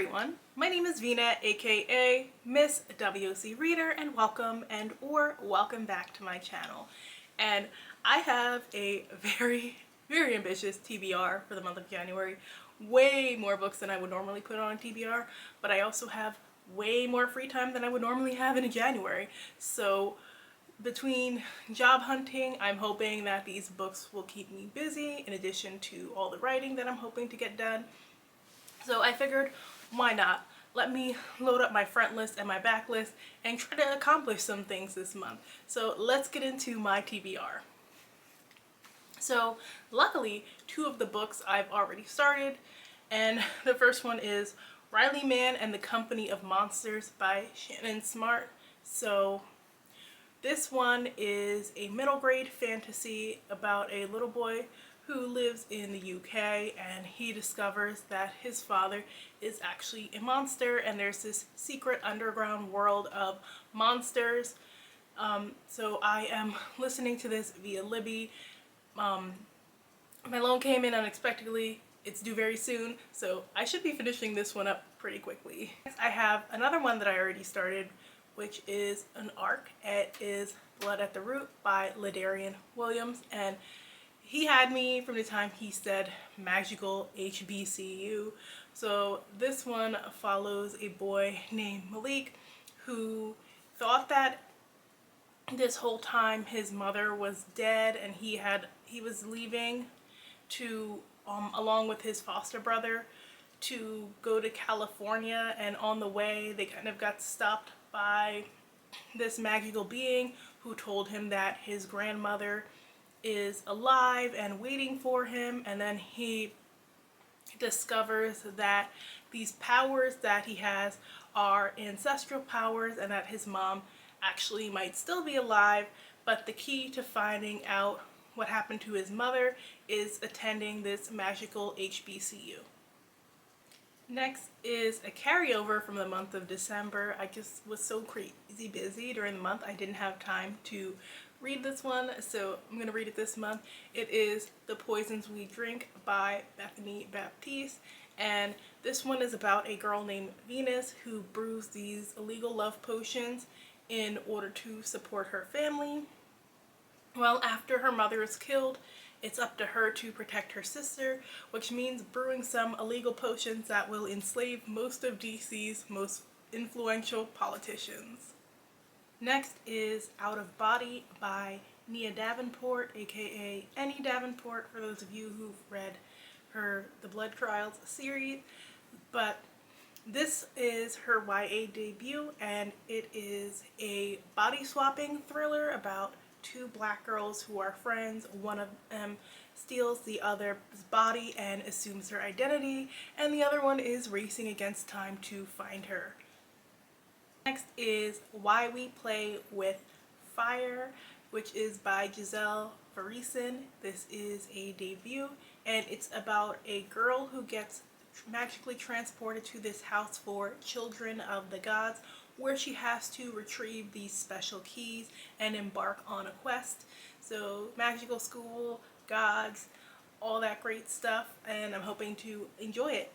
everyone, my name is Vina, aka Miss WOC Reader, and welcome back to my channel. And I have a very ambitious TBR for the month of January. Way more books than I would normally put on a TBR, but I also have way more free time than I would normally have in a January. So between job hunting, I'm hoping that these books will keep me busy in addition to all the writing that I'm hoping to get done. So I figured, why not? Let me load up my front list and my back list and try to accomplish some things this month. So let's get into my TBR. So luckily, two of the books I've already started, and the first one is Riley Man and the Company of Monsters by Shannon Smart. So this one is a middle grade fantasy about a little boy who lives in the UK, and he discovers that his father is actually a monster, and there's this secret underground world of monsters. So I am listening to this via Libby. My loan came in unexpectedly. It's due very soon, so I should be finishing this one up pretty quickly. Next, I have another one that I already started, which is an ARC. It is Blood at the Root by Ladarian Williams, and he had me from the time he said magical HBCU. So this one follows a boy named Malik who thought that this whole time his mother was dead, and he was leaving to along with his foster brother to go to California, and on the way they kind of got stopped by this magical being who told him that his grandmother is alive and waiting for him, and then he discovers that these powers that he has are ancestral powers and that his mom actually might still be alive, but the key to finding out what happened to his mother is attending this magical HBCU. Next is a carryover from the month of December. I just was so crazy busy during the month I didn't have time to read this one, so I'm going to read it this month. It is The Poisons We Drink by Bethany Baptiste, and this one is about a girl named Venus who brews these illegal love potions in order to support her family. Well, after her mother is killed, it's up to her to protect her sister, which means brewing some illegal potions that will enslave most of DC's most influential politicians. Next is Out of Body by Nia Davenport, aka Annie Davenport, for those of you who've read her The Blood Trials series. But this is her YA debut, and it is a body swapping thriller about two black girls who are friends. One of them steals the other's body and assumes her identity, and the other one is racing against time to find her. Next is Why We Play with Fire, which is by Giselle Farison. This is a debut, and it's about a girl who gets magically transported to this house for children of the gods, where she has to retrieve these special keys and embark on a quest. So magical school, gods, all that great stuff, and I'm hoping to enjoy it.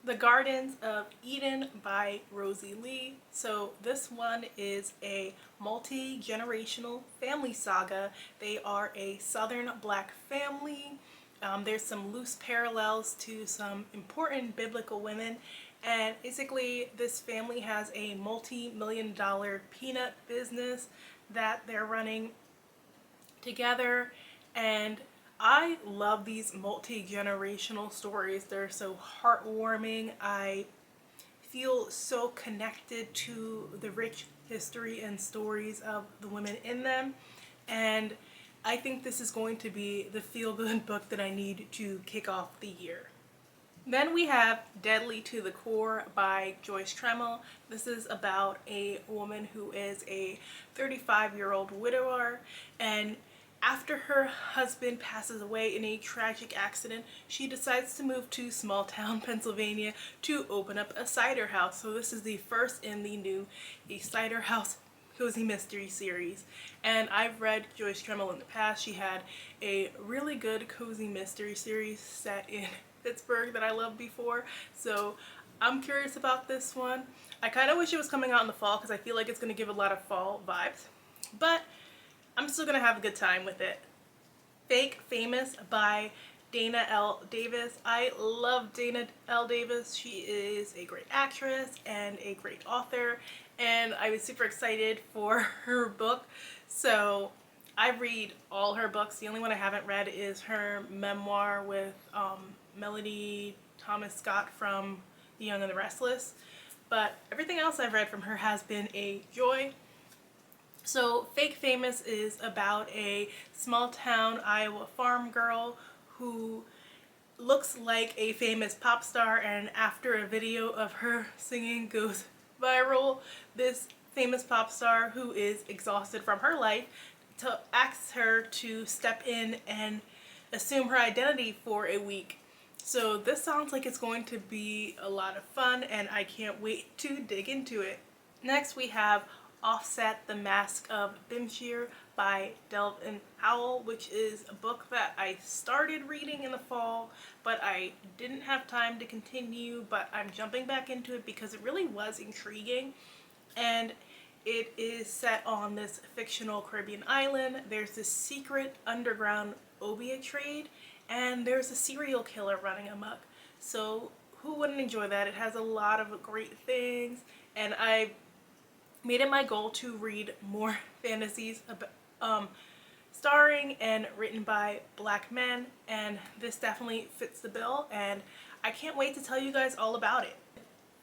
The Gardens of Eden by Rosie Lee. So this one is a multi-generational family saga. They are a Southern black family. There's some loose parallels to some important biblical women, and basically this family has a multi-million-dollar peanut business that they're running together, and I love these multi-generational stories. They're so heartwarming. I feel so connected to the rich history and stories of the women in them, and I think this is going to be the feel-good book that I need to kick off the year. Then we have Deadly to the Core by Joyce Tremel. This is about a woman who is a 35-year-old widower, and after her husband passes away in a tragic accident, she decides to move to small town Pennsylvania to open up a cider house. So this is the first in the new A Cider House cozy mystery series, and I've read Joyce Tremel in the past. She had a really good cozy mystery series set in Pittsburgh that I loved before, so I'm curious about this one. I kind of wish it was coming out in the fall because I feel like it's going to give a lot of fall vibes. But I'm still going to have a good time with it. Fake Famous by Dana L. Davis. I love Dana L. Davis. She is a great actress and a great author, and I was super excited for her book. So I read all her books. The only one I haven't read is her memoir with Melody Thomas Scott from The Young and the Restless. But everything else I've read from her has been a joy. So Fake Famous is about a small town Iowa farm girl who looks like a famous pop star, and after a video of her singing goes viral, this famous pop star who is exhausted from her life asks her to step in and assume her identity for a week. So this sounds like it's going to be a lot of fun, and I can't wait to dig into it. Next we have Offset the Mask of Bimshir by Delvin Howell, which is a book that I started reading in the fall, but I didn't have time to continue, but I'm jumping back into it because it really was intriguing. And it is set on this fictional Caribbean island. There's this secret underground opiate trade, and there's a serial killer running amok. So who wouldn't enjoy that? It has a lot of great things, and I made it my goal to read more fantasies starring and written by Black men, and this definitely fits the bill, and I can't wait to tell you guys all about it.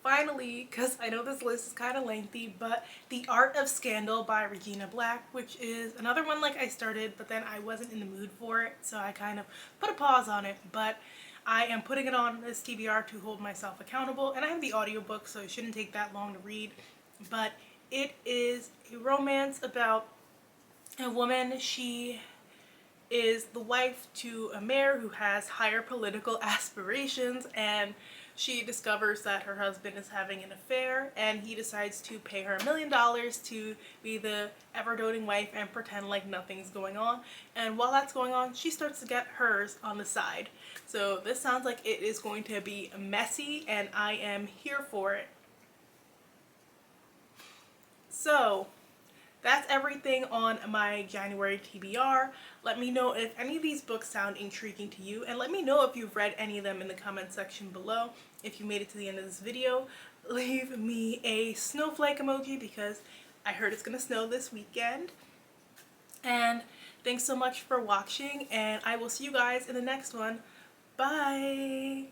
Finally, because I know this list is kind of lengthy, but The Art of Scandal by Regina Black, which is another one like I started, but then I wasn't in the mood for it, so I kind of put a pause on it, but I am putting it on this TBR to hold myself accountable, and I have the audiobook, so it shouldn't take that long to read. But it is a romance about a woman. She is the wife to a mayor who has higher political aspirations, and she discovers that her husband is having an affair, and he decides to pay her $1 million to be the ever-doting wife and pretend like nothing's going on. And while that's going on, she starts to get hers on the side. So this sounds like it is going to be messy, and I am here for it. So that's everything on my January TBR. Let me know if any of these books sound intriguing to you, and let me know if you've read any of them in the comment section below. If you made it to the end of this video, leave me a snowflake emoji because I heard it's gonna snow this weekend. And thanks so much for watching, and I will see you guys in the next one. Bye!